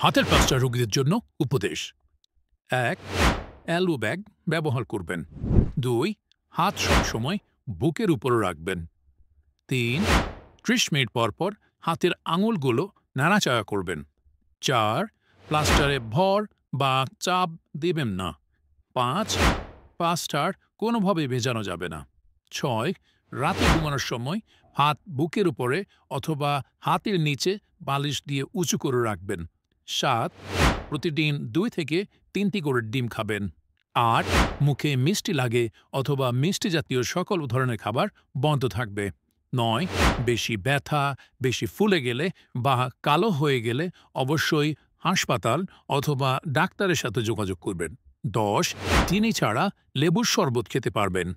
হাতের প্লাস্টার রোগীদের জন্য উপদেশ ১ এলবো ব্যাগ ব্যবহার করবেন ২ হাত সবসময় বুকের উপরে রাখবেন ৩ ৩০ মিনিট পর হাতের আঙুলগুলো নাড়াচাড়া করবেন ৪ প্লাস্টারে ভর বা চাপ দেবেন না ৫ প্লাস্টার কোনোভাবে ভেজানো যাবে না ৬ রাতে ঘুমানোর সময় হাত বুকের উপরে অথবা হাতের নিচে বালিশ দিয়ে উঁচু করে রাখবেন ৭ প্রতিদিন ২ থেকে ৩টি করে ডিম খাবেন ৮ মুখে মিষ্টি লাগে অথবা মিষ্টি জাতীয় সকল ধরনের খাবার বন্ধ থাকবে ৯ বেশি ব্যথা বেশি ফুলে গেলে বা কালো হয়ে গেলে অবশ্যই হাসপাতাল অথবা ডাক্তারের সাথে যোগাযোগ করবেন ১০ চিনি ছাড়া লেবুর শরবত খেতে পারবেন